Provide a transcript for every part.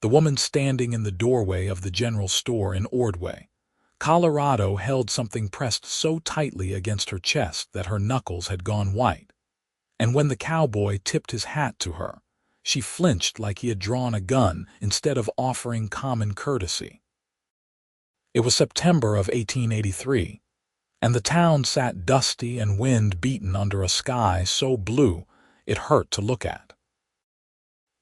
the woman standing in the doorway of the general store in Ordway, Colorado, held something pressed so tightly against her chest that her knuckles had gone white. And when the cowboy tipped his hat to her, she flinched like he had drawn a gun instead of offering common courtesy. It was September of 1883, and the town sat dusty and wind-beaten under a sky so blue it hurt to look at.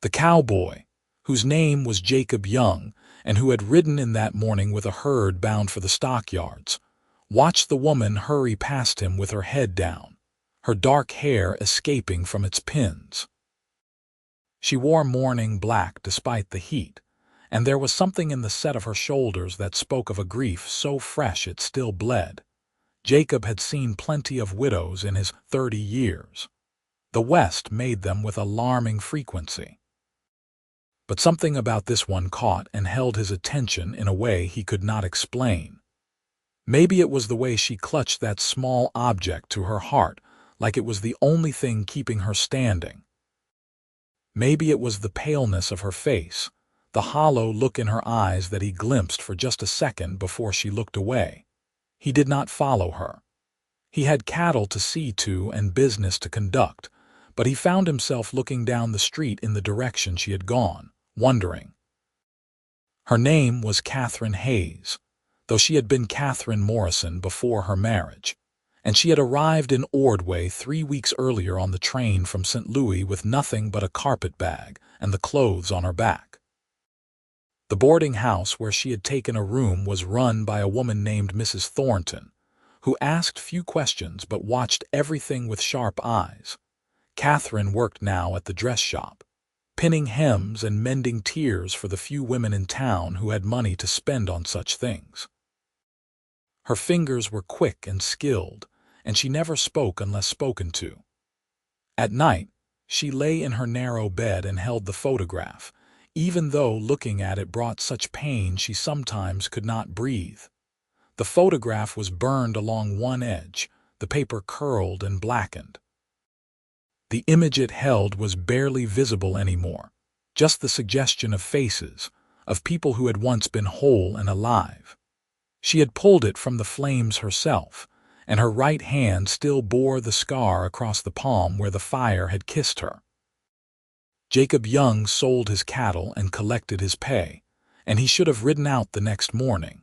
The cowboy, whose name was Jacob Young and who had ridden in that morning with a herd bound for the stockyards, watched the woman hurry past him with her head down, her dark hair escaping from its pins. She wore mourning black despite the heat, and there was something in the set of her shoulders that spoke of a grief so fresh it still bled. Jacob had seen plenty of widows in his 30 years. The West made them with alarming frequency. But something about this one caught and held his attention in a way he could not explain. Maybe it was the way she clutched that small object to her heart, like it was the only thing keeping her standing. Maybe it was the paleness of her face, the hollow look in her eyes that he glimpsed for just a second before she looked away. He did not follow her. He had cattle to see to and business to conduct, but he found himself looking down the street in the direction she had gone, wondering. Her name was Katherine Hayes, though she had been Catherine Morrison before her marriage, and she had arrived in Ordway 3 weeks earlier on the train from St. Louis with nothing but a carpet bag and the clothes on her back. The boarding house where she had taken a room was run by a woman named Mrs. Thornton, who asked few questions but watched everything with sharp eyes. Catherine worked now at the dress shop, pinning hems and mending tiers for the few women in town who had money to spend on such things. Her fingers were quick and skilled, and she never spoke unless spoken to. At night, she lay in her narrow bed and held the photograph, even though looking at it brought such pain she sometimes could not breathe. The photograph was burned along one edge, the paper curled and blackened. The image it held was barely visible anymore, just the suggestion of faces, of people who had once been whole and alive. She had pulled it from the flames herself, and her right hand still bore the scar across the palm where the fire had kissed her. Jacob Young sold his cattle and collected his pay, and he should have ridden out the next morning.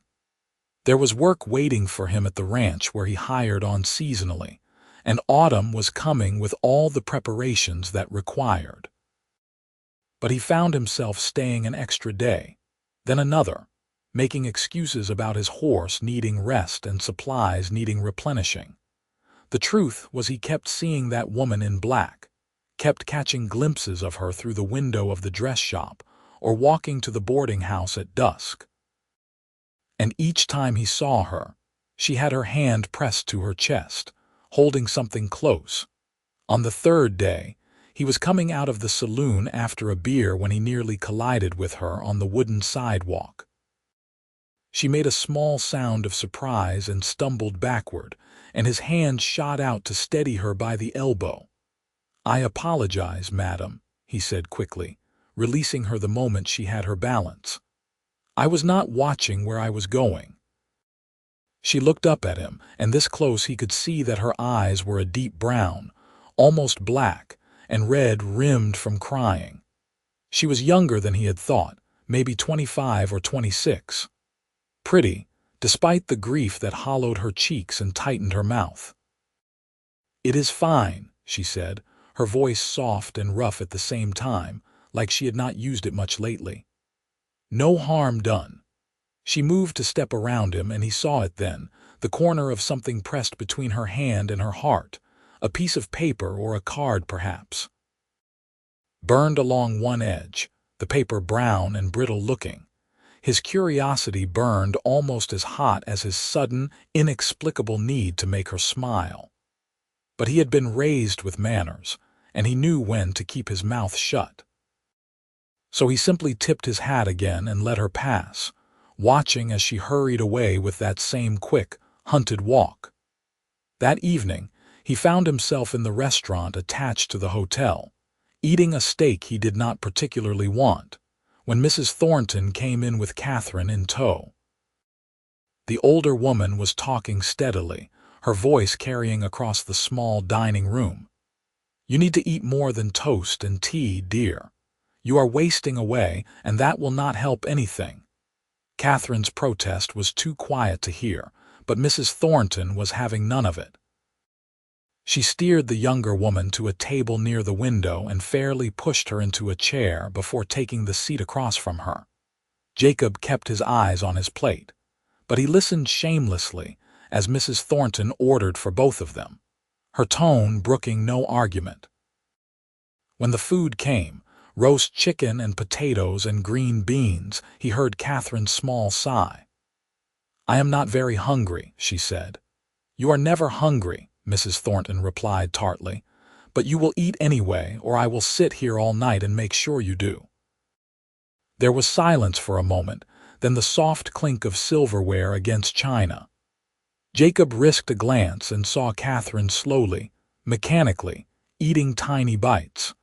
There was work waiting for him at the ranch where he hired on seasonally, and autumn was coming with all the preparations that required. But he found himself staying an extra day, then another, making excuses about his horse needing rest and supplies needing replenishing. The truth was he kept seeing that woman in black, kept catching glimpses of her through the window of the dress shop or walking to the boarding house at dusk. And each time he saw her, she had her hand pressed to her chest, holding something close. On the third day, he was coming out of the saloon after a beer when he nearly collided with her on the wooden sidewalk. She made a small sound of surprise and stumbled backward, and his hand shot out to steady her by the elbow. "I apologize, madam," he said quickly, releasing her the moment she had her balance. "I was not watching where I was going." She looked up at him, and this close he could see that her eyes were a deep brown, almost black, and red-rimmed from crying. She was younger than he had thought, maybe 25 or 26. Pretty, despite the grief that hollowed her cheeks and tightened her mouth. "It is fine," she said, her voice soft and rough at the same time, like she had not used it much lately. "No harm done." She moved to step around him, and he saw it then, the corner of something pressed between her hand and her heart, a piece of paper or a card perhaps. Burned along one edge, the paper brown and brittle-looking. His curiosity burned almost as hot as his sudden, inexplicable need to make her smile. But he had been raised with manners, and he knew when to keep his mouth shut. So he simply tipped his hat again and let her pass, watching as she hurried away with that same quick, hunted walk. That evening, he found himself in the restaurant attached to the hotel, eating a steak he did not particularly want, when Mrs. Thornton came in with Katherine in tow. The older woman was talking steadily, her voice carrying across the small dining room. "You need to eat more than toast and tea, dear. You are wasting away, and that will not help anything." Katherine's protest was too quiet to hear, but Mrs. Thornton was having none of it. She steered the younger woman to a table near the window and fairly pushed her into a chair before taking the seat across from her. Jacob kept his eyes on his plate, but he listened shamelessly as Mrs. Thornton ordered for both of them, her tone brooking no argument. When the food came, roast chicken and potatoes and green beans, he heard Katherine's small sigh. "I am not very hungry," she said. "You are never hungry," Mrs. Thornton replied tartly, "but you will eat anyway, or I will sit here all night and make sure you do." There was silence for a moment, then the soft clink of silverware against china. Jacob risked a glance and saw Katherine slowly, mechanically, eating tiny bites.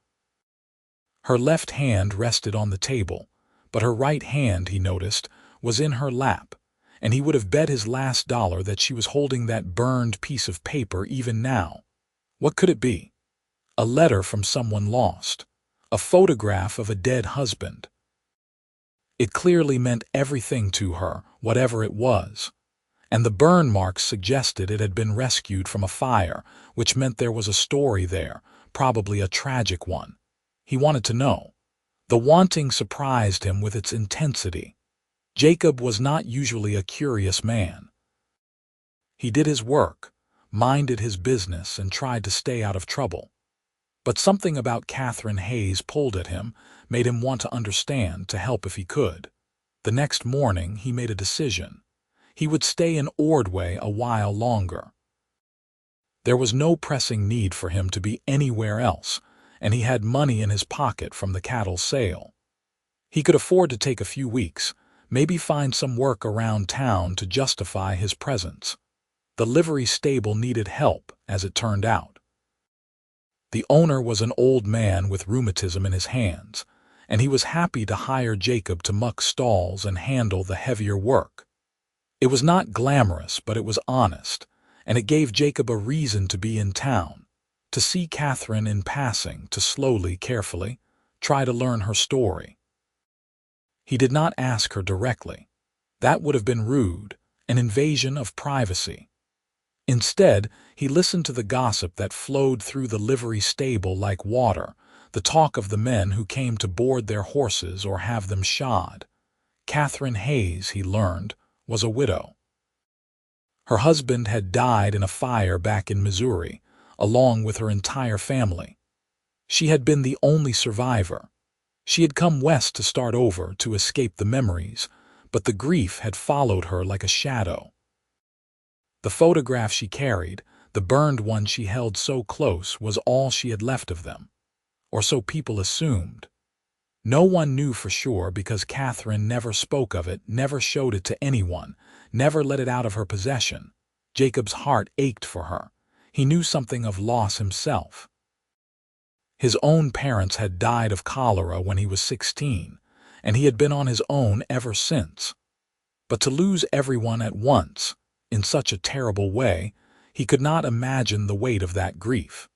Her left hand rested on the table, but her right hand, he noticed, was in her lap, and he would have bet his last dollar that she was holding that burned piece of paper even now. What could it be? A letter from someone lost. A photograph of a dead husband. It clearly meant everything to her, whatever it was. And the burn marks suggested it had been rescued from a fire, which meant there was a story there, probably a tragic one. He wanted to know. The wanting surprised him with its intensity. Jacob was not usually a curious man. He did his work, minded his business, and tried to stay out of trouble. But something about Katherine Hayes pulled at him, made him want to understand, to help if he could. The next morning he made a decision. He would stay in Ordway a while longer. There was no pressing need for him to be anywhere else, and he had money in his pocket from the cattle sale. He could afford to take a few weeks, maybe find some work around town to justify his presence. The livery stable needed help, as it turned out. The owner was an old man with rheumatism in his hands, and he was happy to hire Jacob to muck stalls and handle the heavier work. It was not glamorous, but it was honest, and it gave Jacob a reason to be in town, to see Katherine in passing, to slowly, carefully, try to learn her story. He did not ask her directly. That would have been rude, an invasion of privacy. Instead, he listened to the gossip that flowed through the livery stable like water, the talk of the men who came to board their horses or have them shod. Katherine Hayes, he learned, was a widow. Her husband had died in a fire back in Missouri, along with her entire family. She had been the only survivor. She had come west to start over, to escape the memories, but the grief had followed her like a shadow. The photograph she carried, the burned one she held so close, was all she had left of them. Or so people assumed. No one knew for sure because Katherine never spoke of it, never showed it to anyone, never let it out of her possession. Jacob's heart ached for her. He knew something of loss himself. His own parents had died of cholera when he was 16, and he had been on his own ever since. But to lose everyone at once, in such a terrible way, he could not imagine the weight of that grief.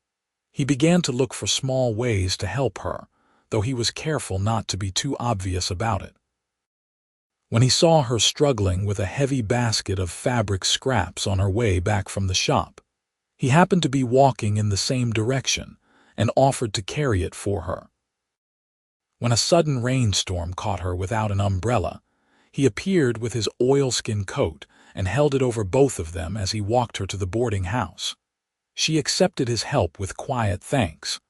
He began to look for small ways to help her, though he was careful not to be too obvious about it. When he saw her struggling with a heavy basket of fabric scraps on her way back from the shop, he happened to be walking in the same direction and offered to carry it for her. When a sudden rainstorm caught her without an umbrella, he appeared with his oilskin coat and held it over both of them as he walked her to the boarding house. She accepted his help with quiet thanks,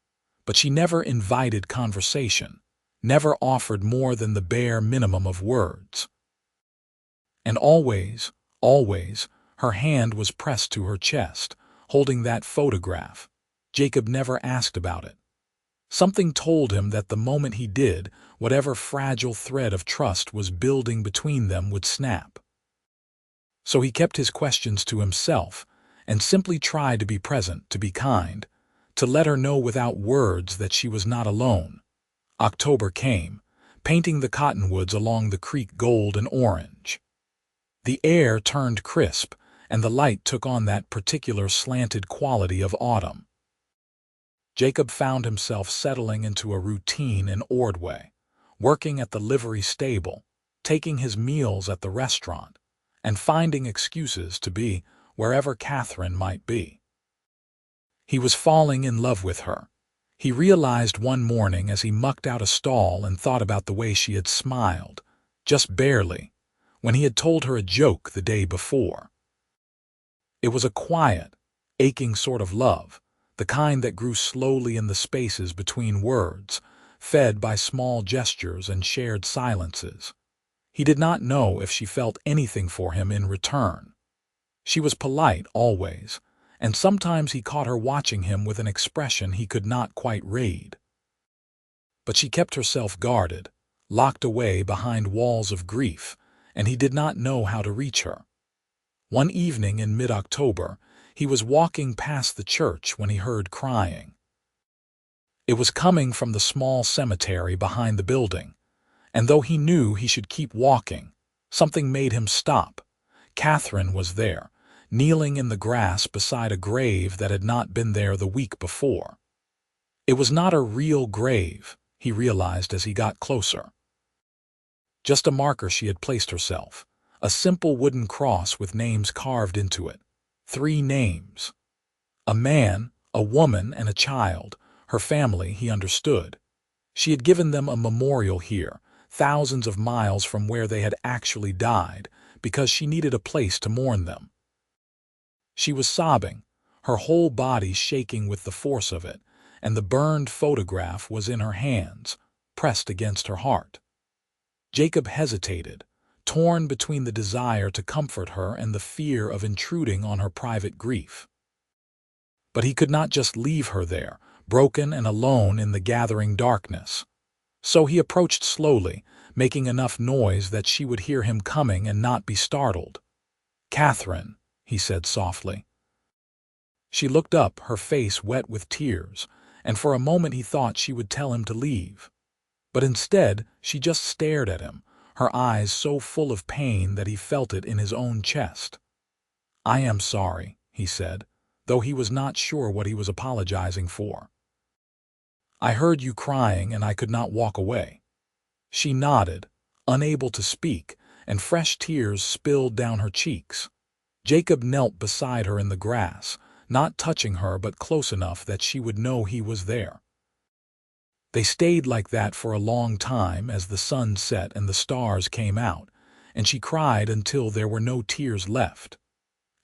but she never invited conversation, never offered more than the bare minimum of words. And always, her hand was pressed to her chest, holding that photograph. Jacob never asked about it. Something told him that the moment he did, whatever fragile thread of trust was building between them would snap. So he kept his questions to himself and simply tried to be present, to be kind, to let her know without words that she was not alone. October came, painting the cottonwoods along the creek gold and orange. The air turned crisp, and the light took on that particular slanted quality of autumn. Jacob found himself settling into a routine in Ordway, working at the livery stable, taking his meals at the restaurant, and finding excuses to be wherever Katherine might be. He was falling in love with her. He realized one morning as he mucked out a stall and thought about the way she had smiled, just barely, when he had told her a joke the day before. It was a quiet, aching sort of love, the kind that grew slowly in the spaces between words, fed by small gestures and shared silences. He did not know if she felt anything for him in return. She was polite always, and sometimes he caught her watching him with an expression he could not quite read. But she kept herself guarded, locked away behind walls of grief, and he did not know how to reach her. One evening in mid-October, he was walking past the church when he heard crying. It was coming from the small cemetery behind the building, and though he knew he should keep walking, something made him stop. Katherine was there, kneeling in the grass beside a grave that had not been there the week before. It was not a real grave, he realized as he got closer. Just a marker she had placed herself, a simple wooden cross with names carved into it. 3 names. A man, a woman, and a child, her family, he understood. She had given them a memorial here, thousands of miles from where they had actually died, because she needed a place to mourn them. She was sobbing, her whole body shaking with the force of it, and the burned photograph was in her hands, pressed against her heart. Jacob hesitated, torn between the desire to comfort her and the fear of intruding on her private grief. But he could not just leave her there, broken and alone in the gathering darkness. So he approached slowly, making enough noise that she would hear him coming and not be startled. "Katherine," he said softly. She looked up, her face wet with tears, and for a moment he thought she would tell him to leave. But instead, she just stared at him, her eyes so full of pain that he felt it in his own chest. "I am sorry," he said, though he was not sure what he was apologizing for. "I heard you crying and I could not walk away." She nodded, unable to speak, and fresh tears spilled down her cheeks. Jacob knelt beside her in the grass, not touching her but close enough that she would know he was there. They stayed like that for a long time as the sun set and the stars came out, and she cried until there were no tears left.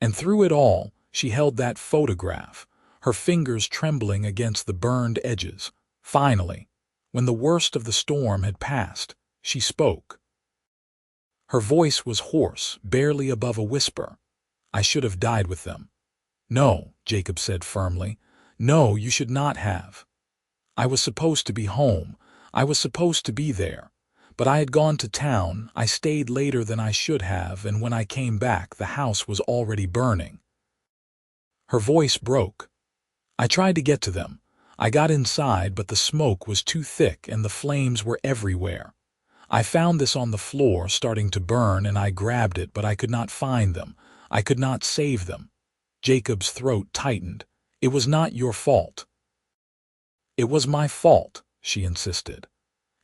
And through it all, she held that photograph, her fingers trembling against the burned edges. Finally, when the worst of the storm had passed, she spoke. Her voice was hoarse, barely above a whisper. "I should have died with them." "No," Jacob said firmly. "No, you should not have. I was supposed to be home. I was supposed to be there. But I had gone to town, I stayed later than I should have, and when I came back, the house was already burning." Her voice broke. "I tried to get to them. I got inside, but the smoke was too thick and the flames were everywhere. I found this on the floor starting to burn and I grabbed it, but I could not find them. I could not save them." Jacob's throat tightened. "It was not your fault." "It was my fault," she insisted.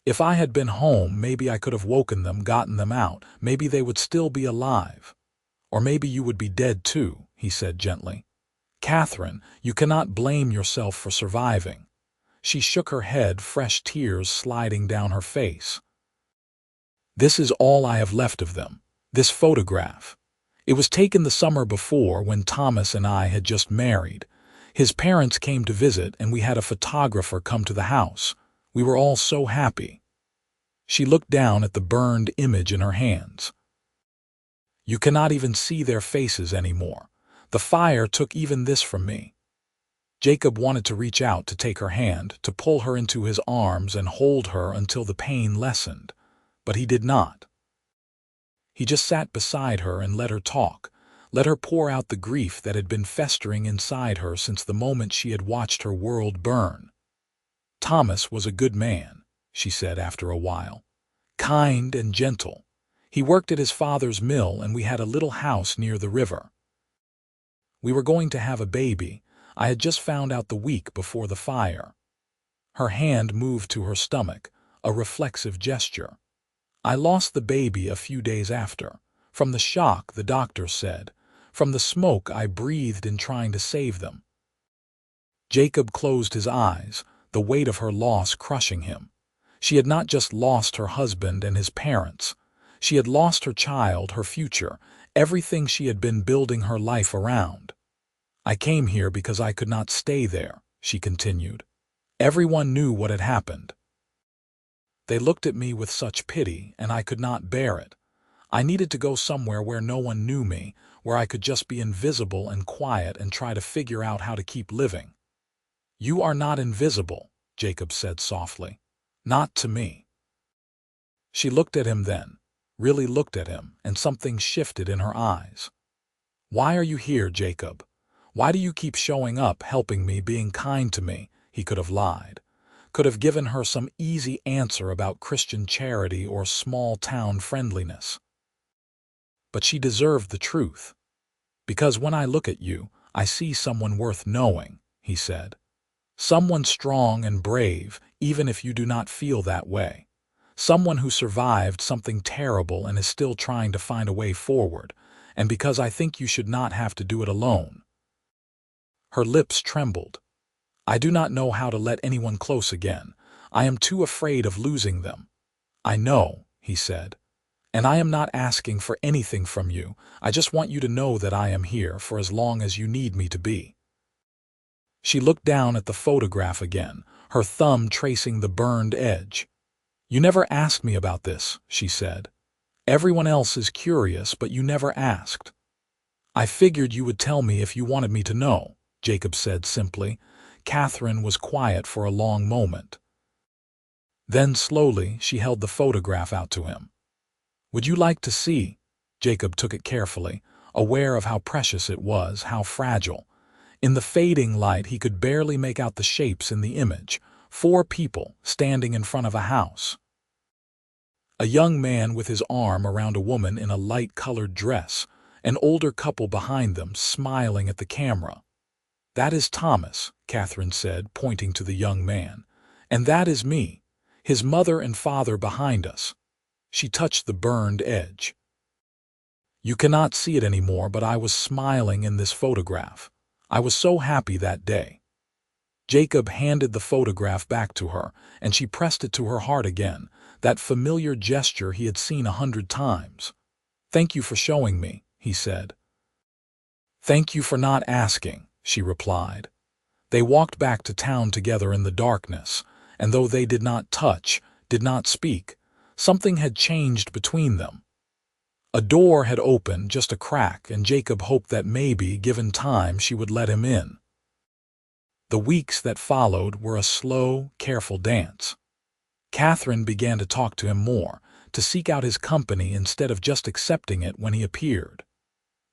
"If I had been home, maybe I could have woken them, gotten them out. Maybe they would still be alive. Or maybe you would be dead too," he said gently. "Katherine, you cannot blame yourself for surviving." She shook her head, fresh tears sliding down her face. "This is all I have left of them, this photograph. It was taken the summer before when Thomas and I had just married. His parents came to visit and we had a photographer come to the house. We were all so happy." She looked down at the burned image in her hands. "You cannot even see their faces anymore. The fire took even this from me." Jacob wanted to reach out to take her hand, to pull her into his arms and hold her until the pain lessened, but he did not. He just sat beside her and let her talk, let her pour out the grief that had been festering inside her since the moment she had watched her world burn. "Thomas was a good man," she said after a while. kind and gentle. He worked at his father's mill and we had a little house near the river. We were going to have a baby. I had just found out the week before the fire. Her hand moved to her stomach, a reflexive gesture. I lost the baby a few days after. From the shock, the doctor said. From the smoke I breathed in trying to save them. Jacob closed his eyes, the weight of her loss crushing him. She had not just lost her husband and his parents. She had lost her child, her future, everything she had been building her life around. I came here because I could not stay there, she continued. Everyone knew what had happened. They looked at me with such pity, and I could not bear it. I needed to go somewhere where no one knew me, where I could just be invisible and quiet and try to figure out how to keep living. You are not invisible, Jacob said softly. Not to me. She looked at him then, really looked at him, and something shifted in her eyes. Why are you here, Jacob? Why do you keep showing up, helping me, being kind to me? He could have lied. Could have given her some easy answer about Christian charity or small-town friendliness. But she deserved the truth. Because when I look at you, I see someone worth knowing, he said. Someone strong and brave, even if you do not feel that way. Someone who survived something terrible and is still trying to find a way forward, and because I think you should not have to do it alone. Her lips trembled. I do not know how to let anyone close again. I am too afraid of losing them. I know, he said. And I am not asking for anything from you. I just want you to know that I am here for as long as you need me to be. She looked down at the photograph again, her thumb tracing the burned edge. You never asked me about this, she said. Everyone else is curious, but you never asked. I figured you would tell me if you wanted me to know, Jacob said simply. Katherine was quiet for a long moment. Then slowly she held the photograph out to him. Would you like to see? Jacob took it carefully, aware of how precious it was, how fragile. In the fading light he could barely make out the shapes in the image. 4 people standing in front of a house. A young man with his arm around a woman in a light-colored dress, an older couple behind them smiling at the camera. That is Thomas, Katherine said, pointing to the young man. And that is me, his mother and father behind us. She touched the burned edge. You cannot see it anymore, but I was smiling in this photograph. I was so happy that day. Jacob handed the photograph back to her, and she pressed it to her heart again, that familiar gesture he had seen 100 times. Thank you for showing me, he said. Thank you for not asking, she replied. They walked back to town together in the darkness, and though they did not touch, did not speak, something had changed between them. A door had opened, just a crack, and Jacob hoped that maybe, given time, she would let him in. The weeks that followed were a slow, careful dance. Katherine began to talk to him more, to seek out his company instead of just accepting it when he appeared.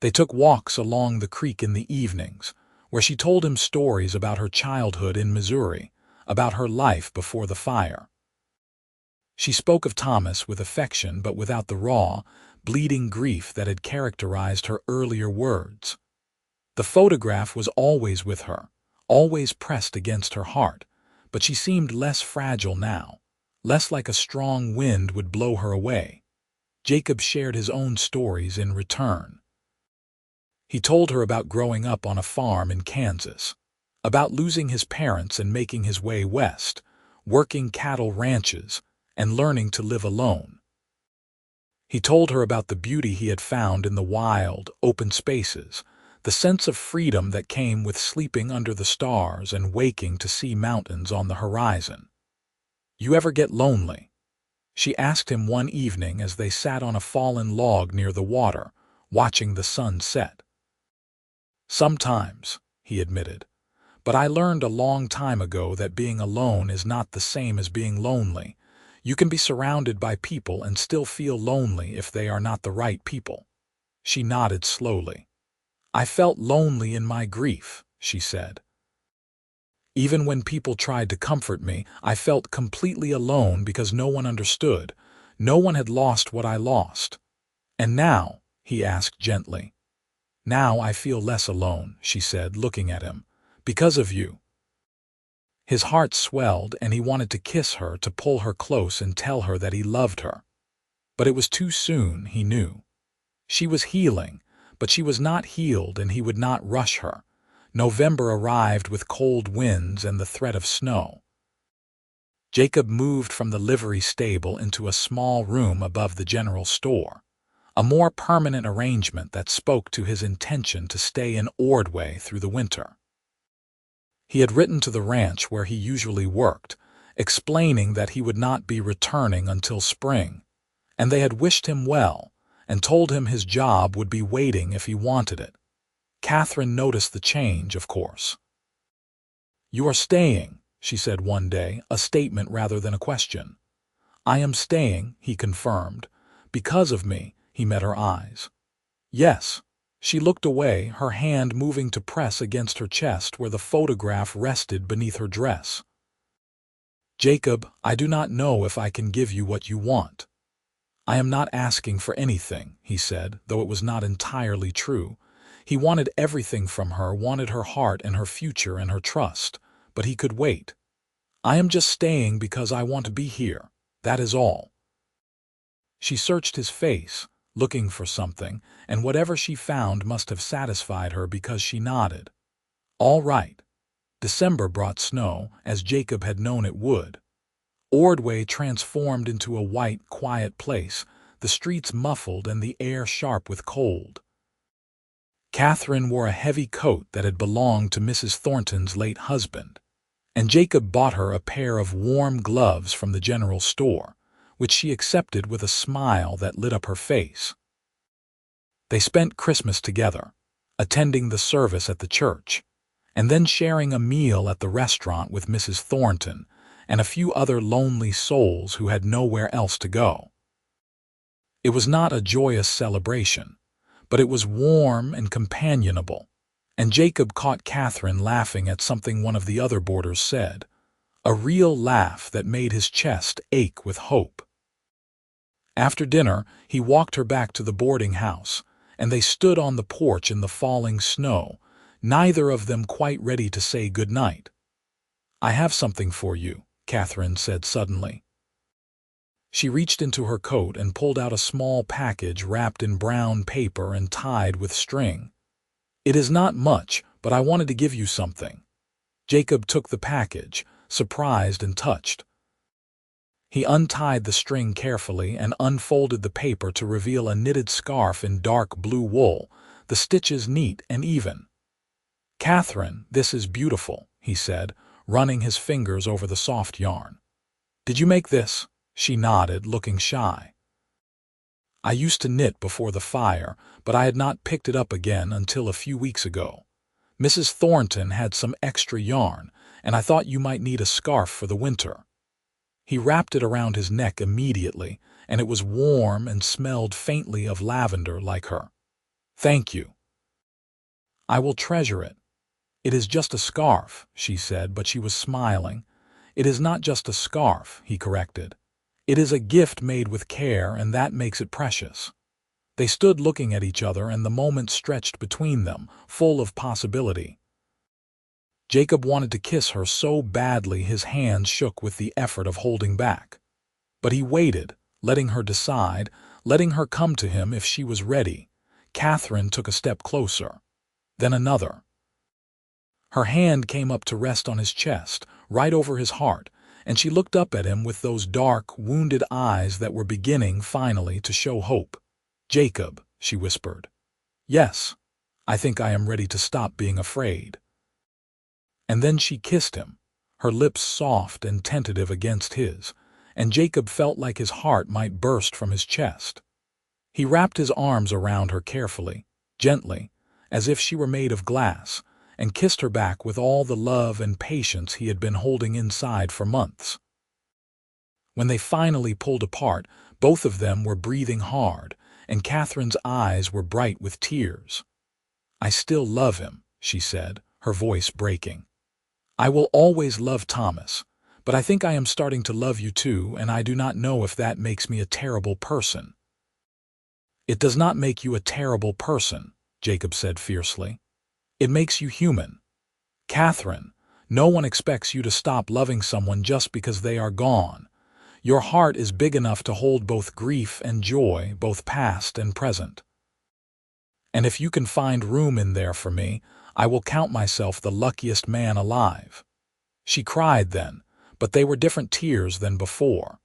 They took walks along the creek in the evenings, where she told him stories about her childhood in Missouri, about her life before the fire. She spoke of Thomas with affection but without the raw, bleeding grief that had characterized her earlier words. The photograph was always with her, always pressed against her heart, but she seemed less fragile now, less like a strong wind would blow her away. Jacob shared his own stories in return. He told her about growing up on a farm in Kansas, about losing his parents and making his way west, working cattle ranches, and learning to live alone. He told her about the beauty he had found in the wild, open spaces, the sense of freedom that came with sleeping under the stars and waking to see mountains on the horizon. You ever get lonely? She asked him one evening as they sat on a fallen log near the water, watching the sun set. Sometimes, he admitted, but I learned a long time ago that being alone is not the same as being lonely. You can be surrounded by people and still feel lonely if they are not the right people. She nodded slowly. I felt lonely in my grief, she said. Even when people tried to comfort me, I felt completely alone because no one understood. No one had lost what I lost. And now, he asked gently. Now I feel less alone, she said, looking at him. Because of you. His heart swelled, and he wanted to kiss her, to pull her close and tell her that he loved her. But it was too soon, he knew. She was healing, but she was not healed, and he would not rush her. November arrived with cold winds and the threat of snow. Jacob moved from the livery stable into a small room above the general store, a more permanent arrangement that spoke to his intention to stay in Ordway through the winter. He had written to the ranch where he usually worked, explaining that he would not be returning until spring, and they had wished him well and told him his job would be waiting if he wanted it. Katherine noticed the change, of course. "You are staying," she said one day, a statement rather than a question. "I am staying," he confirmed. "Because of me." He met her eyes. "Yes." She looked away, her hand moving to press against her chest where the photograph rested beneath her dress. "Jacob, I do not know if I can give you what you want." "I am not asking for anything," he said, though it was not entirely true. He wanted everything from her, wanted her heart and her future and her trust, but he could wait. "I am just staying because I want to be here. That is all." She searched his face, looking for something, and whatever she found must have satisfied her because she nodded. "All right." December brought snow, as Jacob had known it would. Ordway transformed into a white, quiet place, the streets muffled and the air sharp with cold. Katherine wore a heavy coat that had belonged to Mrs. Thornton's late husband, and Jacob bought her a pair of warm gloves from the general store, which she accepted with a smile that lit up her face. They spent Christmas together, attending the service at the church, and then sharing a meal at the restaurant with Mrs. Thornton and a few other lonely souls who had nowhere else to go. It was not a joyous celebration, but it was warm and companionable, and Jacob caught Katherine laughing at something one of the other boarders said, a real laugh that made his chest ache with hope. After dinner, he walked her back to the boarding house, and they stood on the porch in the falling snow, neither of them quite ready to say good night. "I have something for you," Katherine said suddenly. She reached into her coat and pulled out a small package wrapped in brown paper and tied with string. "It is not much, but I wanted to give you something." Jacob took the package, surprised and touched. He untied the string carefully and unfolded the paper to reveal a knitted scarf in dark blue wool, the stitches neat and even. "Katherine, this is beautiful," he said, running his fingers over the soft yarn. "Did you make this?" She nodded, looking shy. "I used to knit before the fire, but I had not picked it up again until a few weeks ago. Mrs. Thornton had some extra yarn, and I thought you might need a scarf for the winter." He wrapped it around his neck immediately, and it was warm and smelled faintly of lavender like her. "Thank you. I will treasure it." "It is just a scarf," she said, but she was smiling. "It is not just a scarf," he corrected. "It is a gift made with care, and that makes it precious." They stood looking at each other, and the moment stretched between them, full of possibility. Jacob wanted to kiss her so badly his hands shook with the effort of holding back. But he waited, letting her decide, letting her come to him if she was ready. Katherine took a step closer, then another. Her hand came up to rest on his chest, right over his heart, and she looked up at him with those dark, wounded eyes that were beginning, finally, to show hope. "Jacob," she whispered. "Yes, I think I am ready to stop being afraid." And then she kissed him, her lips soft and tentative against his, and Jacob felt like his heart might burst from his chest. He wrapped his arms around her carefully, gently, as if she were made of glass, and kissed her back with all the love and patience he had been holding inside for months. When they finally pulled apart, both of them were breathing hard, and Katherine's eyes were bright with tears. "I still love him," she said, her voice breaking. "I will always love Thomas, But I think I am starting to love you too, and I do not know if that makes me a terrible person." "It does not make you a terrible person," Jacob said fiercely. "It makes you human. Katherine, no one expects you to stop loving someone just because they are gone. Your heart is big enough to hold both grief and joy, both past and present. And if you can find room in there for me, I will count myself the luckiest man alive." She cried then, but they were different tears than before.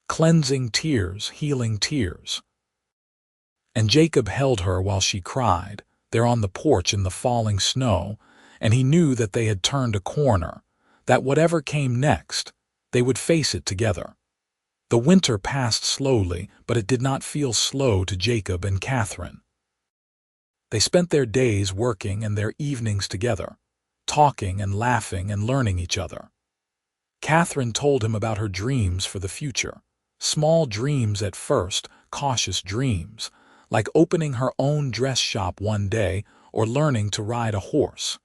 Cleansing tears, healing tears. And Jacob held her while she cried, there on the porch in the falling snow, and he knew that they had turned a corner, that whatever came next, they would face it together. The winter passed slowly, but it did not feel slow to Jacob and Katherine. They spent their days working and their evenings together, talking and laughing and learning each other. Katherine told him about her dreams for the future. Small dreams at first, cautious dreams, like opening her own dress shop one day or learning to ride a horse.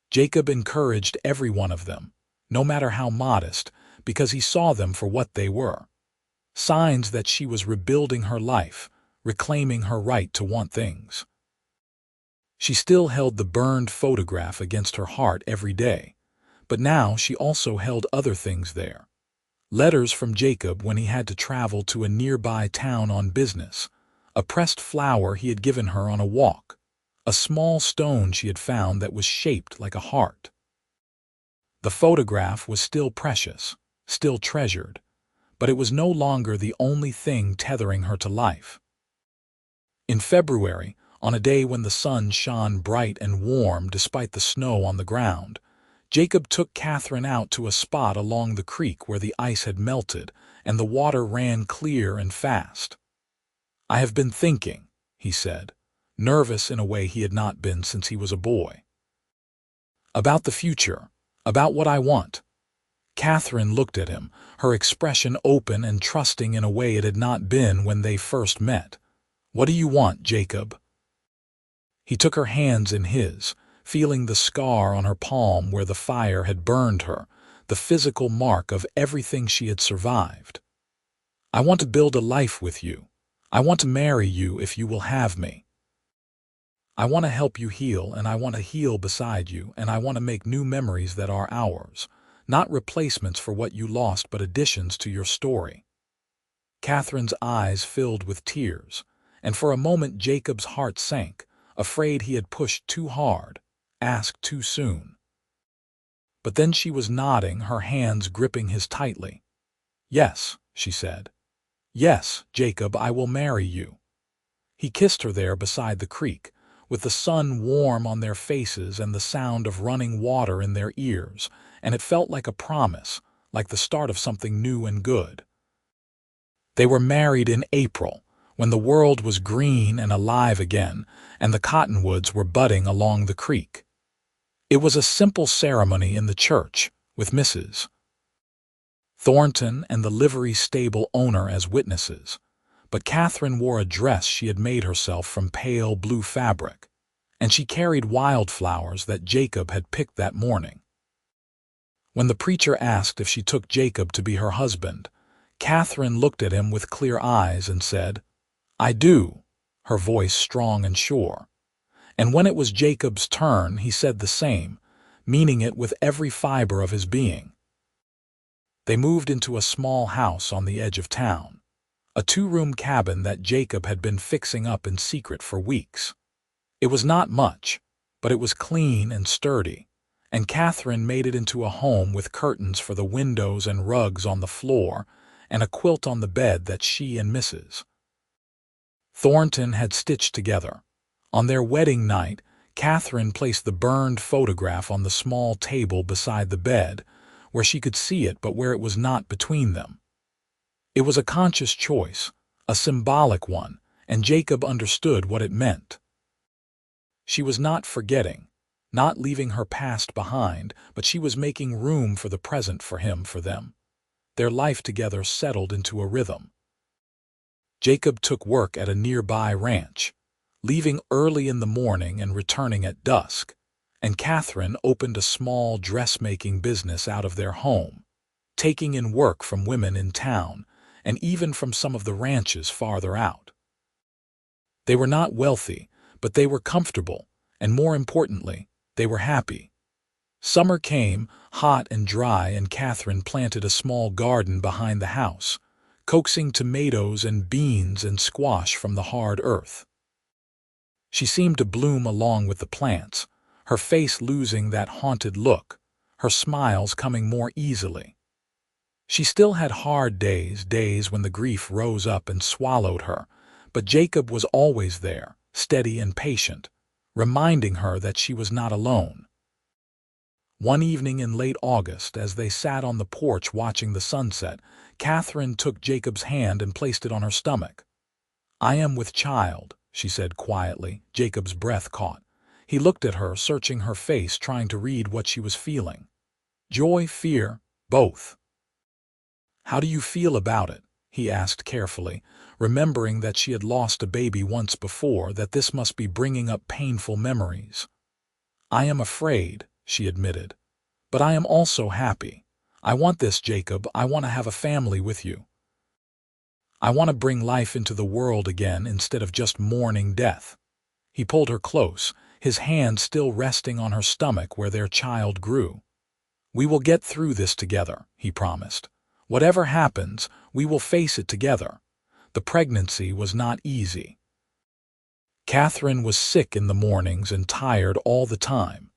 Jacob encouraged every one of them, no matter how modest, because he saw them for what they were. Signs that she was rebuilding her life, reclaiming her right to want things. She still held the burned photograph against her heart every day, but now she also held other things there. Letters from Jacob when he had to travel to a nearby town on business, a pressed flower he had given her on a walk, a small stone she had found that was shaped like a heart. The photograph was still precious, still treasured, but it was no longer the only thing tethering her to life. In February, on a day when the sun shone bright and warm despite the snow on the ground, Jacob took Katherine out to a spot along the creek where the ice had melted and the water ran clear and fast. "I have been thinking," he said, nervous in a way he had not been since he was a boy. "About the future, about what I want." Katherine looked at him, her expression open and trusting in a way it had not been when they first met. "What do you want, Jacob?" He took her hands in his, feeling the scar on her palm where the fire had burned her, the physical mark of everything she had survived. "I want to build a life with you. I want to marry you if you will have me. I want to help you heal, and I want to heal beside you, and I want to make new memories that are ours, not replacements for what you lost but additions to your story." Katherine's eyes filled with tears, and for a moment Jacob's heart sank, afraid he had pushed too hard, asked too soon. But then she was nodding, her hands gripping his tightly. "Yes," she said. "Yes, Jacob, I will marry you." He kissed her there beside the creek, with the sun warm on their faces and the sound of running water in their ears, and it felt like a promise, like the start of something new and good. They were married in April, when the world was green and alive again, and the cottonwoods were budding along the creek. It was a simple ceremony in the church, with Mrs. Thornton and the livery stable owner as witnesses, but Katherine wore a dress she had made herself from pale blue fabric, and she carried wildflowers that Jacob had picked that morning. When the preacher asked if she took Jacob to be her husband, Katherine looked at him with clear eyes and said, "I do," her voice strong and sure. And when it was Jacob's turn, he said the same, meaning it with every fiber of his being. They moved into a small house on the edge of town, a two-room cabin that Jacob had been fixing up in secret for weeks. It was not much, but it was clean and sturdy, and Katherine made it into a home with curtains for the windows and rugs on the floor and a quilt on the bed that she and Mrs. Thornton had stitched together. On their wedding night, Katherine placed the burned photograph on the small table beside the bed, where she could see it but where it was not between them. It was a conscious choice, a symbolic one, and Jacob understood what it meant. She was not forgetting, not leaving her past behind, but she was making room for the present for him, for them. Their life together settled into a rhythm. Jacob took work at a nearby ranch, leaving early in the morning and returning at dusk, and Katherine opened a small dressmaking business out of their home, taking in work from women in town and even from some of the ranches farther out. They were not wealthy, but they were comfortable, and more importantly, they were happy. Summer came, hot and dry, and Katherine planted a small garden behind the house, coaxing tomatoes and beans and squash from the hard earth. She seemed to bloom along with the plants, her face losing that haunted look, her smiles coming more easily. She still had hard days when the grief rose up and swallowed her, but Jacob was always there, steady and patient, reminding her that she was not alone. One evening in late August, as they sat on the porch watching the sunset, Katherine took Jacob's hand and placed it on her stomach. "I am with child," she said quietly. Jacob's breath caught. He looked at her, searching her face, trying to read what she was feeling. Joy, fear, both. "How do you feel about it?" he asked carefully, remembering that she had lost a baby once before, that this must be bringing up painful memories. "I am afraid," she admitted, "but I am also happy. I want this, Jacob. I want to have a family with you. I want to bring life into the world again instead of just mourning death." He pulled her close, his hand still resting on her stomach where their child grew. "We will get through this together," he promised. "Whatever happens, we will face it together." The pregnancy was not easy. Katherine was sick in the mornings and tired all the time,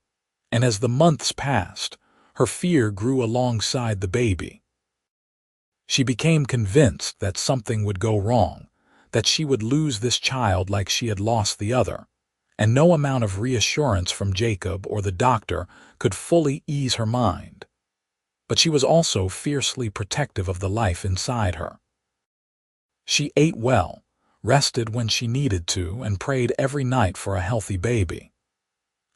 and as the months passed, her fear grew alongside the baby. She became convinced that something would go wrong, that she would lose this child like she had lost the other, and no amount of reassurance from Jacob or the doctor could fully ease her mind. But she was also fiercely protective of the life inside her. She ate well, rested when she needed to, and prayed every night for a healthy baby.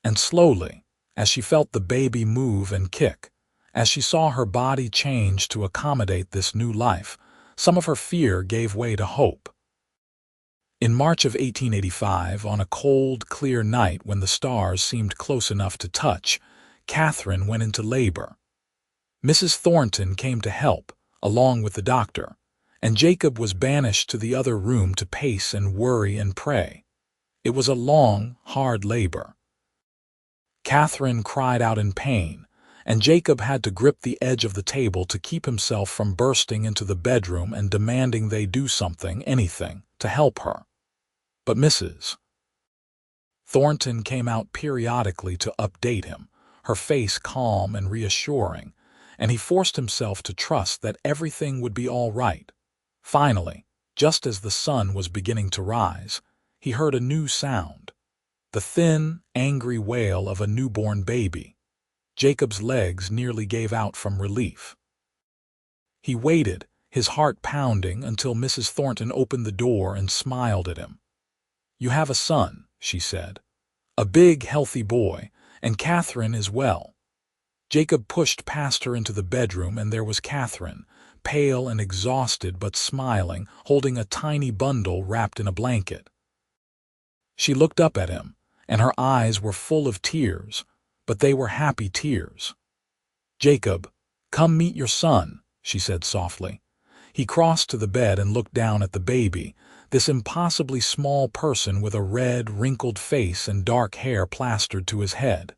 And slowly, as she felt the baby move and kick, as she saw her body change to accommodate this new life, some of her fear gave way to hope. In March of 1885, on a cold, clear night when the stars seemed close enough to touch, Katherine went into labor. Mrs. Thornton came to help, along with the doctor, and Jacob was banished to the other room to pace and worry and pray. It was a long, hard labor. Katherine cried out in pain, and Jacob had to grip the edge of the table to keep himself from bursting into the bedroom and demanding they do something, anything, to help her. But Mrs. Thornton came out periodically to update him, her face calm and reassuring, and he forced himself to trust that everything would be all right. Finally, just as the sun was beginning to rise, he heard a new sound, the thin, angry wail of a newborn baby. Jacob's legs nearly gave out from relief. He waited, his heart pounding, until Mrs. Thornton opened the door and smiled at him. "You have a son," she said. "A big, healthy boy, and Katherine is well." Jacob pushed past her into the bedroom, and there was Katherine, pale and exhausted but smiling, holding a tiny bundle wrapped in a blanket. She looked up at him, and her eyes were full of tears, but they were happy tears. "Jacob, come meet your son," she said softly. He crossed to the bed and looked down at the baby, this impossibly small person with a red, wrinkled face and dark hair plastered to his head.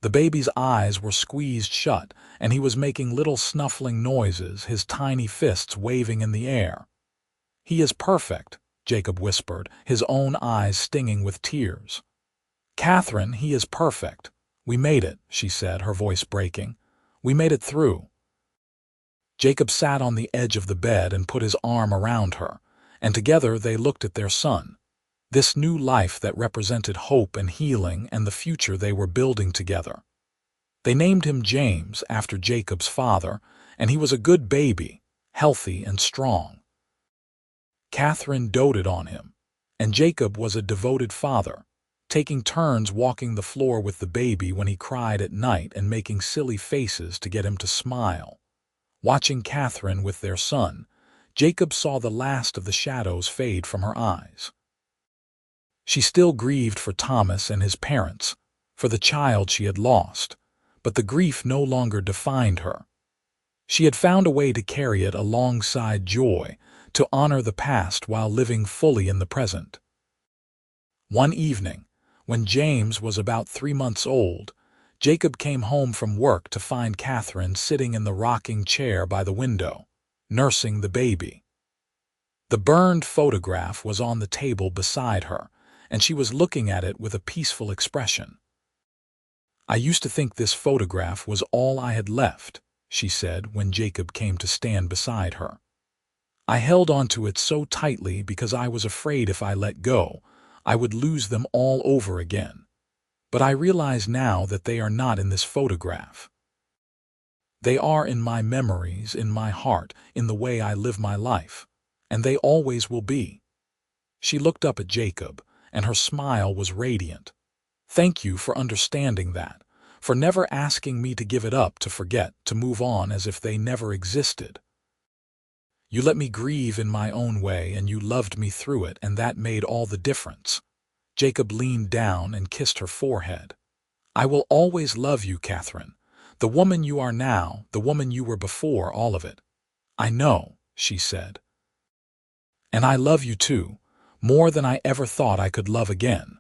The baby's eyes were squeezed shut, and he was making little snuffling noises, his tiny fists waving in the air. "He is perfect," Jacob whispered, his own eyes stinging with tears. "Katherine, he is perfect. We made it," she said, her voice breaking. "We made it through." Jacob sat on the edge of the bed and put his arm around her, and together they looked at their son, this new life that represented hope and healing and the future they were building together. They named him James, after Jacob's father, and he was a good baby, healthy and strong. Katherine doted on him, and Jacob was a devoted father, taking turns walking the floor with the baby when he cried at night and making silly faces to get him to smile. Watching Katherine with their son, Jacob saw the last of the shadows fade from her eyes. She still grieved for Thomas and his parents, for the child she had lost, but the grief no longer defined her. She had found a way to carry it alongside joy, to honor the past while living fully in the present. One evening, when James was about 3 months old, Jacob came home from work to find Katherine sitting in the rocking chair by the window, nursing the baby. The burned photograph was on the table beside her, and she was looking at it with a peaceful expression. "I used to think this photograph was all I had left," she said when Jacob came to stand beside her. "I held onto it so tightly because I was afraid if I let go, I would lose them all over again. But I realize now that they are not in this photograph. They are in my memories, in my heart, in the way I live my life, and they always will be." She looked up at Jacob, and her smile was radiant. "Thank you for understanding that, for never asking me to give it up, to forget, to move on as if they never existed. You let me grieve in my own way, and you loved me through it, and that made all the difference." Jacob leaned down and kissed her forehead. "I will always love you, Katherine, the woman you are now, the woman you were before all of it." "I know," she said. "And I love you too, more than I ever thought I could love again."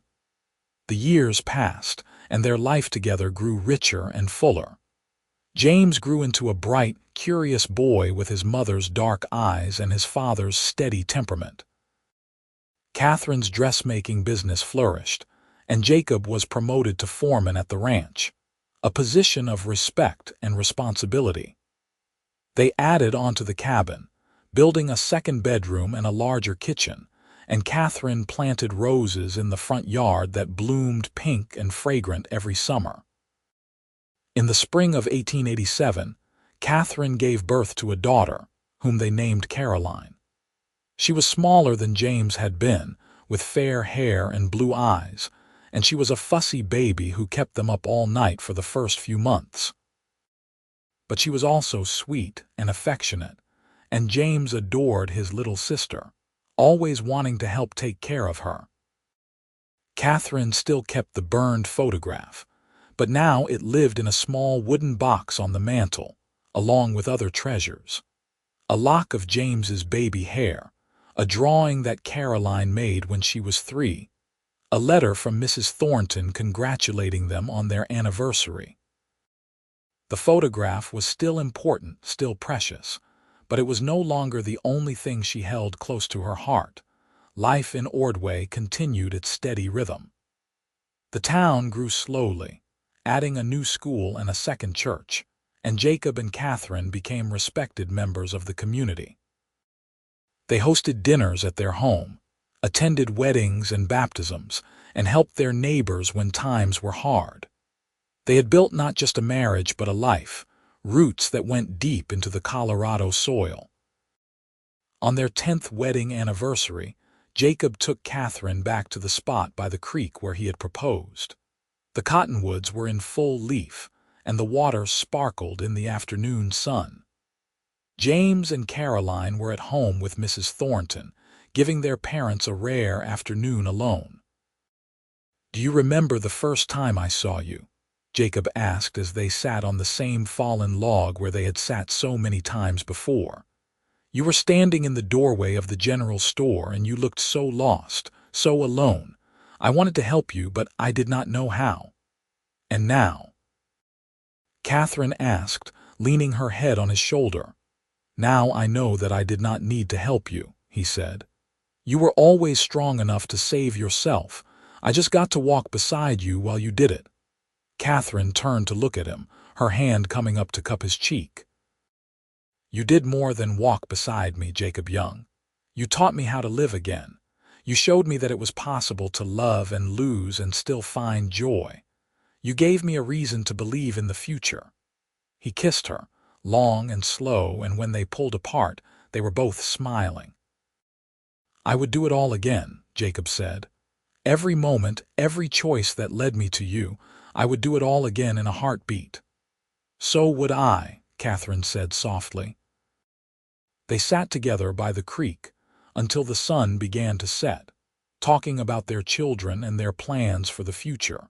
The years passed, and their life together grew richer and fuller. James grew into a bright, curious boy with his mother's dark eyes and his father's steady temperament. Katherine's dressmaking business flourished, and Jacob was promoted to foreman at the ranch, a position of respect and responsibility. They added onto the cabin, building a second bedroom and a larger kitchen, and Katherine planted roses in the front yard that bloomed pink and fragrant every summer. In the spring of 1887, Katherine gave birth to a daughter, whom they named Caroline. She was smaller than James had been, with fair hair and blue eyes, and she was a fussy baby who kept them up all night for the first few months. But she was also sweet and affectionate, and James adored his little sister, always wanting to help take care of her. Katherine still kept the burned photograph, but now it lived in a small wooden box on the mantel, along with other treasures. A lock of James's baby hair, a drawing that Caroline made when she was 3, a letter from Mrs. Thornton congratulating them on their anniversary. The photograph was still important, still precious, but it was no longer the only thing she held close to her heart. Life in Ordway continued its steady rhythm. The town grew slowly, adding a new school and a second church, and Jacob and Katherine became respected members of the community. They hosted dinners at their home, attended weddings and baptisms, and helped their neighbors when times were hard. They had built not just a marriage but a life, roots that went deep into the Colorado soil. On their 10th wedding anniversary, Jacob took Katherine back to the spot by the creek where he had proposed. The cottonwoods were in full leaf, and the water sparkled in the afternoon sun. James and Caroline were at home with Mrs. Thornton, giving their parents a rare afternoon alone. "Do you remember the first time I saw you?" Jacob asked as they sat on the same fallen log where they had sat so many times before. "You were standing in the doorway of the general store, and you looked so lost, so alone. I wanted to help you, but I did not know how. And now?" Katherine asked, leaning her head on his shoulder. "Now I know that I did not need to help you," he said. "You were always strong enough to save yourself. I just got to walk beside you while you did it." Katherine turned to look at him, her hand coming up to cup his cheek. "You did more than walk beside me, Jacob Young. You taught me how to live again. You showed me that it was possible to love and lose and still find joy. You gave me a reason to believe in the future." He kissed her, long and slow, and when they pulled apart, they were both smiling. "I would do it all again," Jacob said. "Every moment, every choice that led me to you, I would do it all again in a heartbeat." "So would I," Katherine said softly. They sat together by the creek until the sun began to set, talking about their children and their plans for the future,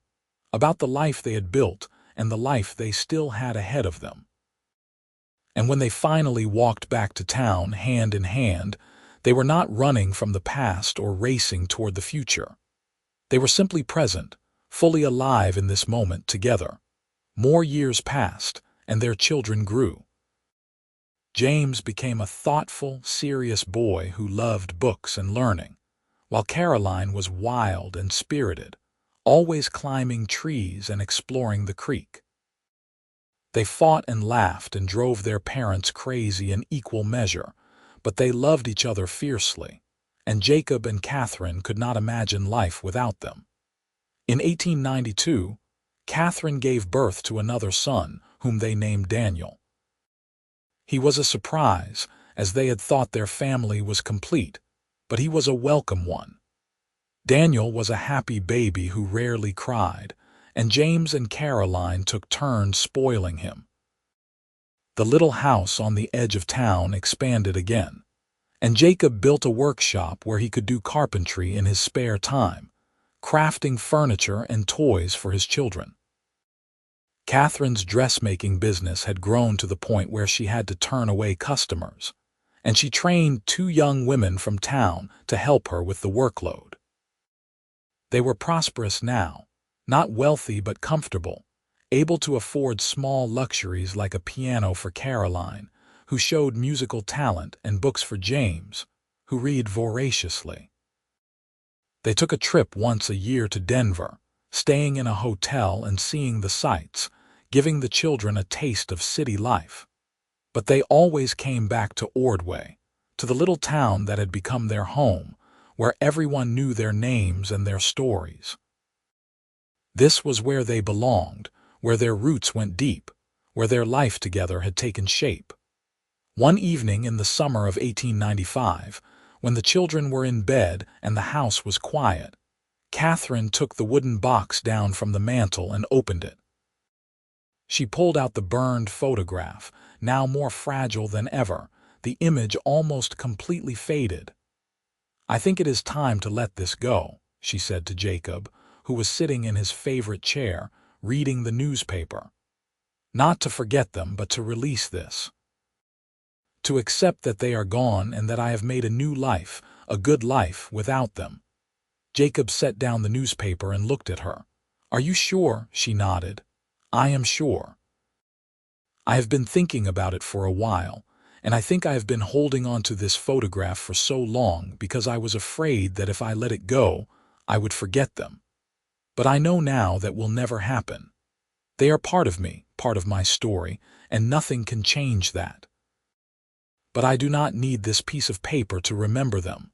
about the life they had built and the life they still had ahead of them. And when they finally walked back to town hand in hand, they were not running from the past or racing toward the future. They were simply present, fully alive in this moment together. More years passed, and their children grew. James became a thoughtful, serious boy who loved books and learning, while Caroline was wild and spirited, always climbing trees and exploring the creek. They fought and laughed and drove their parents crazy in equal measure, but they loved each other fiercely, and Jacob and Katherine could not imagine life without them. In 1892, Katherine gave birth to another son, whom they named Daniel. He was a surprise, as they had thought their family was complete, but he was a welcome one. Daniel was a happy baby who rarely cried, and James and Caroline took turns spoiling him. The little house on the edge of town expanded again, and Jacob built a workshop where he could do carpentry in his spare time, crafting furniture and toys for his children. Catherine's dressmaking business had grown to the point where she had to turn away customers, and she trained 2 young women from town to help her with the workload. They were prosperous now, not wealthy but comfortable, able to afford small luxuries like a piano for Caroline, who showed musical talent, and books for James, who read voraciously. They took a trip once a year to Denver, staying in a hotel and seeing the sights, giving the children a taste of city life. But they always came back to Ordway, to the little town that had become their home, where everyone knew their names and their stories. This was where they belonged, where their roots went deep, where their life together had taken shape. One evening in the summer of 1895, when the children were in bed and the house was quiet, Katherine took the wooden box down from the mantel and opened it. She pulled out the burned photograph, now more fragile than ever, the image almost completely faded. "I think it is time to let this go," she said to Jacob, who was sitting in his favorite chair, reading the newspaper. "Not to forget them, but to release this. To accept that they are gone and that I have made a new life, a good life, without them." Jacob set down the newspaper and looked at her. "Are you sure?" She nodded. "I am sure. I have been thinking about it for a while, and I think I have been holding on to this photograph for so long because I was afraid that if I let it go, I would forget them. But I know now that will never happen. They are part of me, part of my story, and nothing can change that. But I do not need this piece of paper to remember them."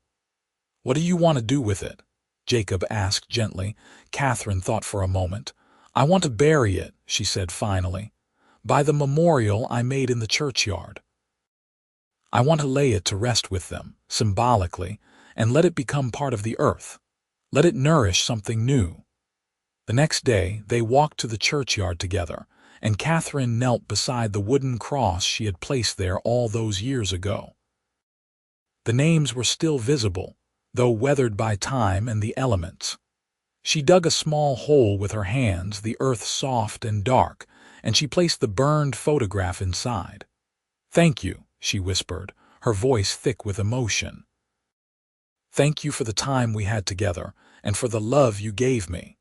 "What do you want to do with it?" Jacob asked gently. Katherine thought for a moment. "I want to bury it," she said finally, "by the memorial I made in the churchyard. I want to lay it to rest with them, symbolically, and let it become part of the earth. Let it nourish something new." The next day they walked to the churchyard together, and Katherine knelt beside the wooden cross she had placed there all those years ago. The names were still visible, though weathered by time and the elements. She dug a small hole with her hands, the earth soft and dark, and she placed the burned photograph inside. "Thank you," she whispered, her voice thick with emotion. "Thank you for the time we had together, and for the love you gave me.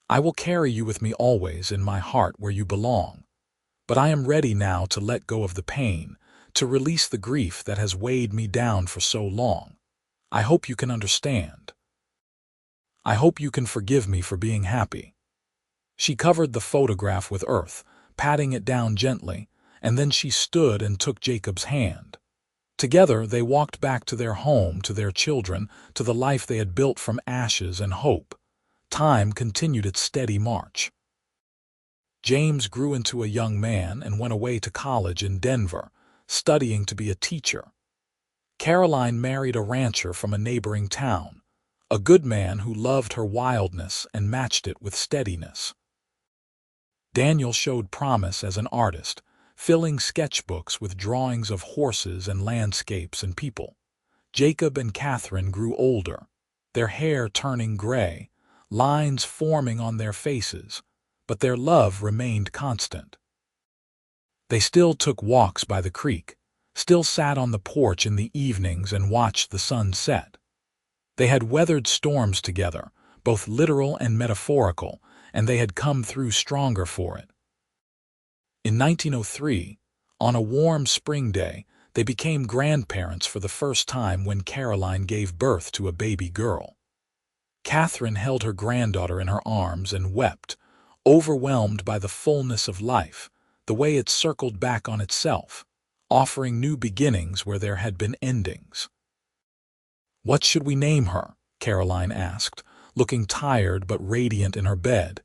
I will carry you with me always in my heart where you belong. But I am ready now to let go of the pain, to release the grief that has weighed me down for so long. I hope you can understand. I hope you can forgive me for being happy." She covered the photograph with earth, patting it down gently, and then she stood and took Jacob's hand. Together they walked back to their home, to their children, to the life they had built from ashes and hope. Time continued its steady march. James grew into a young man and went away to college in Denver, studying to be a teacher. Caroline married a rancher from a neighboring town, a good man who loved her wildness and matched it with steadiness. Daniel showed promise as an artist, filling sketchbooks with drawings of horses and landscapes and people. Jacob and Katherine grew older, their hair turning gray, lines forming on their faces, but their love remained constant. They still took walks by the creek, still sat on the porch in the evenings and watched the sun set. They had weathered storms together, both literal and metaphorical, and they had come through stronger for it. In 1903, on a warm spring day, they became grandparents for the first time when Caroline gave birth to a baby girl. Katherine held her granddaughter in her arms and wept, overwhelmed by the fullness of life, the way it circled back on itself, offering new beginnings where there had been endings. "What should we name her?" Caroline asked, looking tired but radiant in her bed.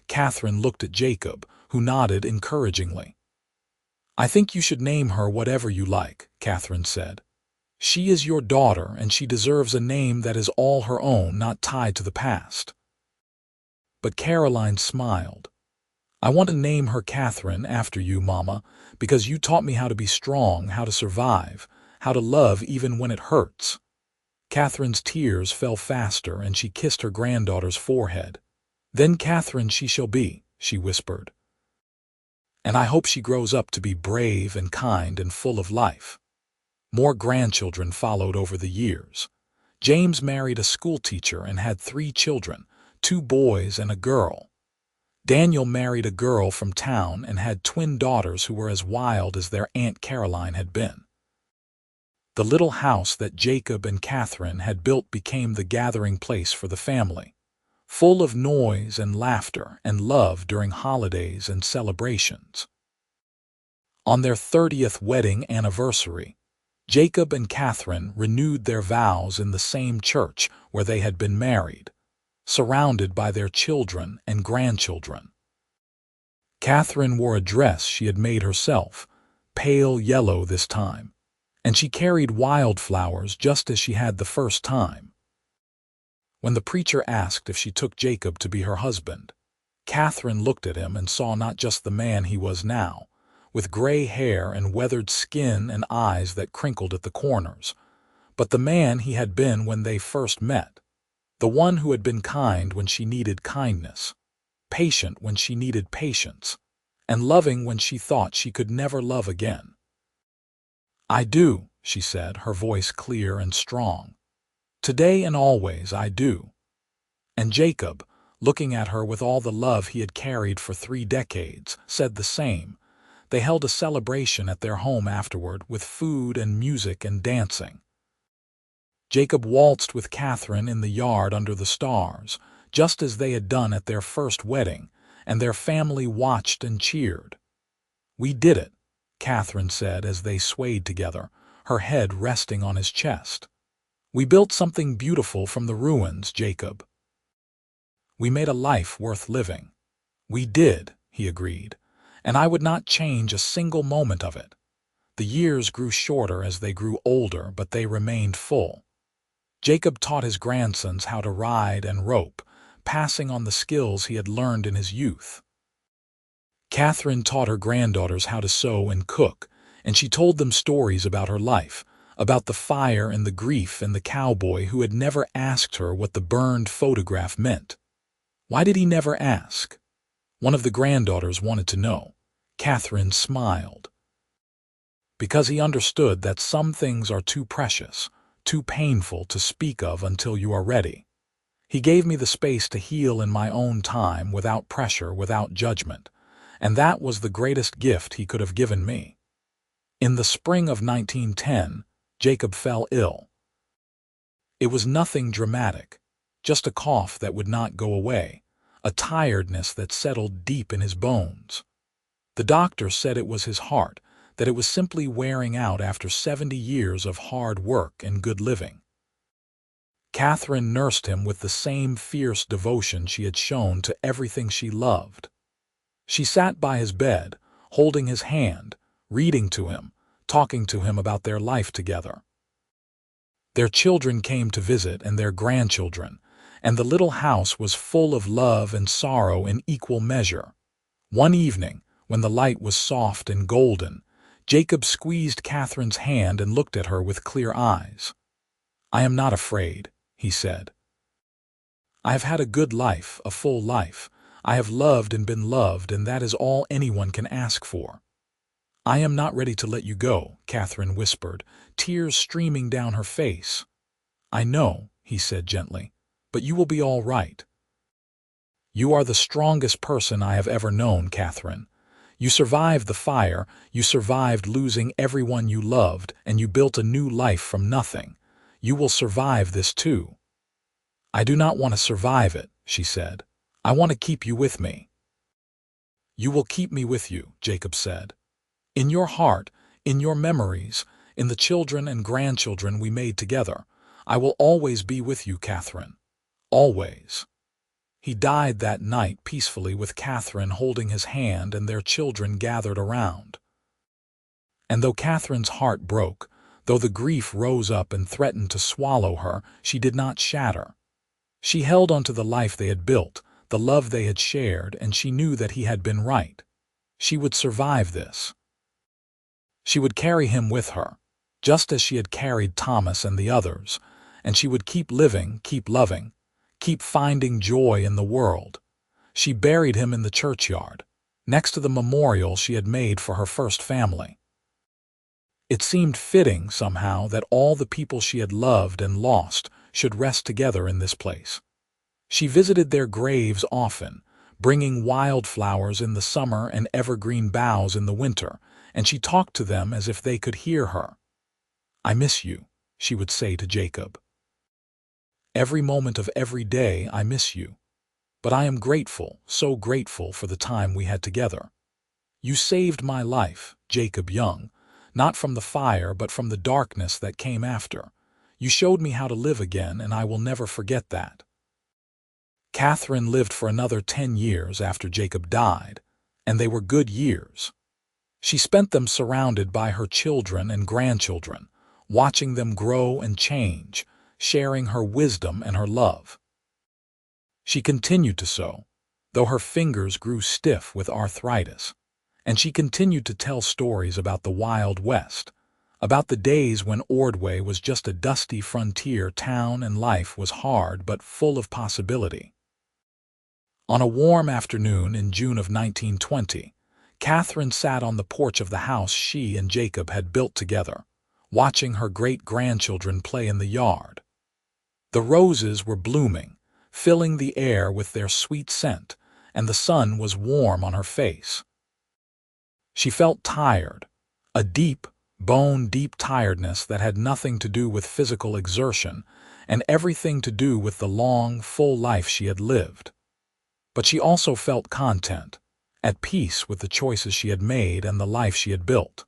Katherine looked at Jacob, who nodded encouragingly. "I think you should name her whatever you like," Katherine said. "She is your daughter, and she deserves a name that is all her own, not tied to the past." But Caroline smiled. "I want to name her Katherine after you, Mama, because you taught me how to be strong, how to survive, how to love even when it hurts." Katherine's tears fell faster, and she kissed her granddaughter's forehead. "Then Katherine she shall be," she whispered. "And I hope she grows up to be brave and kind and full of life." More grandchildren followed over the years. James married a schoolteacher and had 3 children, 2 boys and a girl. Daniel married a girl from town and had twin daughters who were as wild as their Aunt Caroline had been. The little house that Jacob and Katherine had built became the gathering place for the family, full of noise and laughter and love during holidays and celebrations. On their 30th wedding anniversary, Jacob and Katherine renewed their vows in the same church where they had been married, surrounded by their children and grandchildren. Katherine wore a dress she had made herself, pale yellow this time, and she carried wildflowers just as she had the first time. When the preacher asked if she took Jacob to be her husband, Katherine looked at him and saw not just the man he was now, with gray hair and weathered skin and eyes that crinkled at the corners, but the man he had been when they first met, the one who had been kind when she needed kindness, patient when she needed patience, and loving when she thought she could never love again. "I do," she said, her voice clear and strong. "Today and always I do." And Jacob, looking at her with all the love he had carried for 3 decades, said the same. They held a celebration at their home afterward with food and music and dancing. Jacob waltzed with Katherine in the yard under the stars, just as they had done at their first wedding, and their family watched and cheered. "We did it," Katherine said as they swayed together, her head resting on his chest. "We built something beautiful from the ruins, Jacob. We made a life worth living." "We did," he agreed, "and I would not change a single moment of it." The years grew shorter as they grew older, but they remained full. Jacob taught his grandsons how to ride and rope, passing on the skills he had learned in his youth. Katherine taught her granddaughters how to sew and cook, and she told them stories about her life, about the fire and the grief and the cowboy who had never asked her what the burned photograph meant. Why did he never ask? One of the granddaughters wanted to know. Katherine smiled. Because he understood that some things are too precious, too painful to speak of until you are ready. He gave me the space to heal in my own time, without pressure, without judgment, and that was the greatest gift he could have given me. In the spring of 1910, Jacob fell ill. It was nothing dramatic, just a cough that would not go away, a tiredness that settled deep in his bones. The doctor said it was his heart, that it was simply wearing out after 70 years of hard work and good living. Katherine nursed him with the same fierce devotion she had shown to everything she loved. She sat by his bed, holding his hand, reading to him, talking to him about their life together. Their children came to visit, and their grandchildren, and the little house was full of love and sorrow in equal measure. One evening, when the light was soft and golden, Jacob squeezed Katherine's hand and looked at her with clear eyes. "I am not afraid," he said. "I have had a good life, a full life. I have loved and been loved, and that is all anyone can ask for." "I am not ready to let you go," Katherine whispered, tears streaming down her face. "I know," he said gently, "but you will be all right. You are the strongest person I have ever known, Katherine. You survived the fire, you survived losing everyone you loved, and you built a new life from nothing. You will survive this too." "I do not want to survive it," she said. "I want to keep you with me." "You will keep me with you," Jacob said. "In your heart, in your memories, in the children and grandchildren we made together. I will always be with you, Katherine. Always." He died that night peacefully with Katherine holding his hand and their children gathered around. And though Katherine's heart broke, though the grief rose up and threatened to swallow her, she did not shatter. She held onto the life they had built, the love they had shared, and she knew that he had been right. She would survive this. She would carry him with her, just as she had carried Thomas and the others, and she would keep living, keep loving, keep finding joy in the world. She buried him in the churchyard, next to the memorial she had made for her first family. It seemed fitting, somehow, that all the people she had loved and lost should rest together in this place. She visited their graves often, bringing wildflowers in the summer and evergreen boughs in the winter, and she talked to them as if they could hear her. "I miss you," she would say to Jacob. "Every moment of every day I miss you. But I am grateful, so grateful for the time we had together. You saved my life, Jacob Young, not from the fire but from the darkness that came after. You showed me how to live again, and I will never forget that." Katherine lived for another 10 years after Jacob died, and they were good years. She spent them surrounded by her children and grandchildren, watching them grow and change, sharing her wisdom and her love. She continued to sew, though her fingers grew stiff with arthritis, and she continued to tell stories about the Wild West, about the days when Ordway was just a dusty frontier town and life was hard but full of possibility. On a warm afternoon in June of 1920, Katherine sat on the porch of the house she and Jacob had built together, watching her great-grandchildren play in the yard. The roses were blooming, filling the air with their sweet scent, and the sun was warm on her face. She felt tired, a deep, bone-deep tiredness that had nothing to do with physical exertion and everything to do with the long, full life she had lived. But she also felt content, at peace with the choices she had made and the life she had built.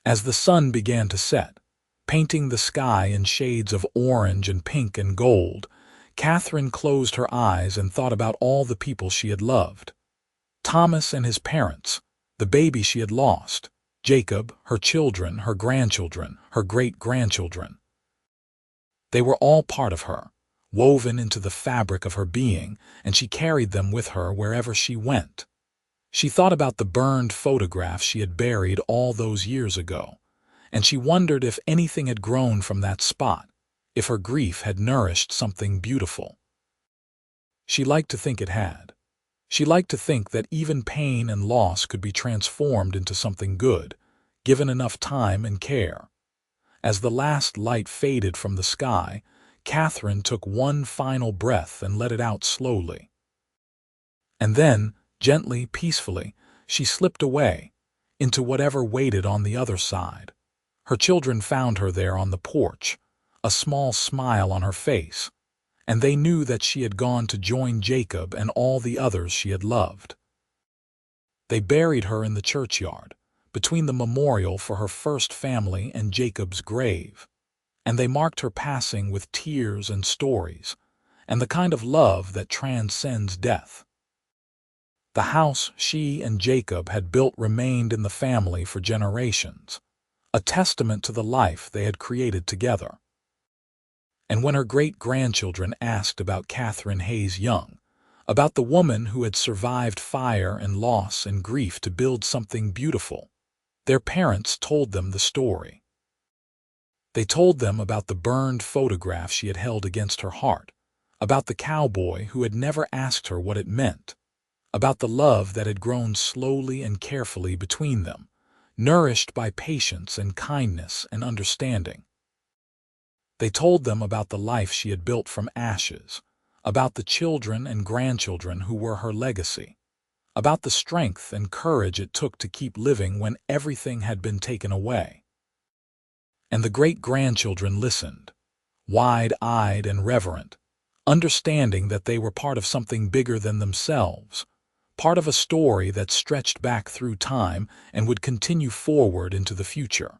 As the sun began to set, painting the sky in shades of orange and pink and gold, Katherine closed her eyes and thought about all the people she had loved. Thomas and his parents, the baby she had lost, Jacob, her children, her grandchildren, her great-grandchildren. They were all part of her, woven into the fabric of her being, and she carried them with her wherever she went. She thought about the burned photographs she had buried all those years ago, and she wondered if anything had grown from that spot, if her grief had nourished something beautiful. She liked to think it had. She liked to think that even pain and loss could be transformed into something good, given enough time and care. As the last light faded from the sky, Katherine took one final breath and let it out slowly. And then, gently, peacefully, she slipped away, into whatever waited on the other side. Her children found her there on the porch, a small smile on her face, and they knew that she had gone to join Jacob and all the others she had loved. They buried her in the churchyard, between the memorial for her first family and Jacob's grave, and they marked her passing with tears and stories, and the kind of love that transcends death. The house she and Jacob had built remained in the family for generations, a testament to the life they had created together. And when her great-grandchildren asked about Katherine Hayes Young, about the woman who had survived fire and loss and grief to build something beautiful, their parents told them the story. They told them about the burned photograph she had held against her heart, about the cowboy who had never asked her what it meant, about the love that had grown slowly and carefully between them, nourished by patience and kindness and understanding. They told them about the life she had built from ashes, about the children and grandchildren who were her legacy, about the strength and courage it took to keep living when everything had been taken away. And the great-grandchildren listened, wide-eyed and reverent, understanding that they were part of something bigger than themselves, part of a story that stretched back through time and would continue forward into the future.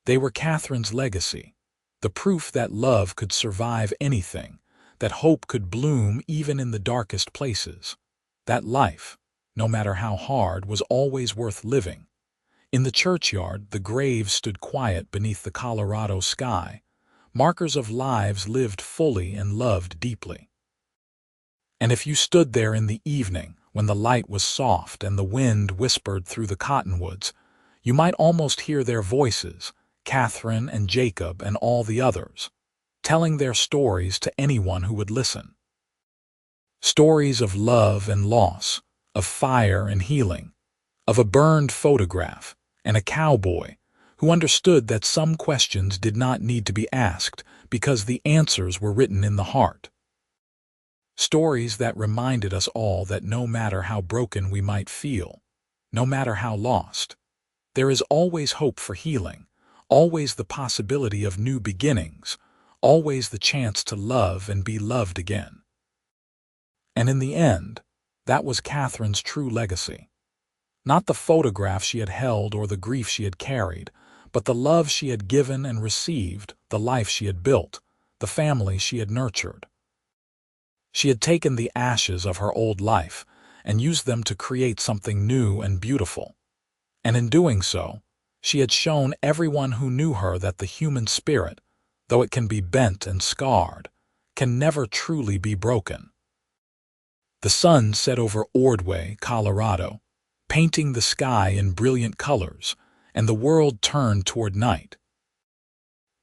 They were Catherine's legacy, the proof that love could survive anything, that hope could bloom even in the darkest places, that life, no matter how hard, was always worth living. In the churchyard, the graves stood quiet beneath the Colorado sky, markers of lives lived fully and loved deeply. And if you stood there in the evening, when the light was soft and the wind whispered through the cottonwoods, you might almost hear their voices, Katherine and Jacob and all the others, telling their stories to anyone who would listen. Stories of love and loss, of fire and healing, of a burned photograph and a cowboy who understood that some questions did not need to be asked because the answers were written in the heart. Stories that reminded us all that no matter how broken we might feel, no matter how lost, there is always hope for healing, always the possibility of new beginnings, always the chance to love and be loved again. And in the end, that was Catherine's true legacy. Not the photograph she had held or the grief she had carried, but the love she had given and received, the life she had built, the family she had nurtured. She had taken the ashes of her old life and used them to create something new and beautiful. And in doing so, she had shown everyone who knew her that the human spirit, though it can be bent and scarred, can never truly be broken. The sun set over Ordway, Colorado, painting the sky in brilliant colors, and the world turned toward night.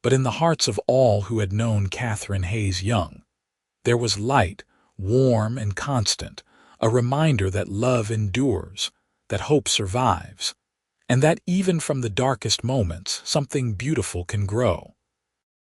But in the hearts of all who had known Katherine Hayes young, there was light, warm and constant, a reminder that love endures, that hope survives, and that even from the darkest moments something beautiful can grow.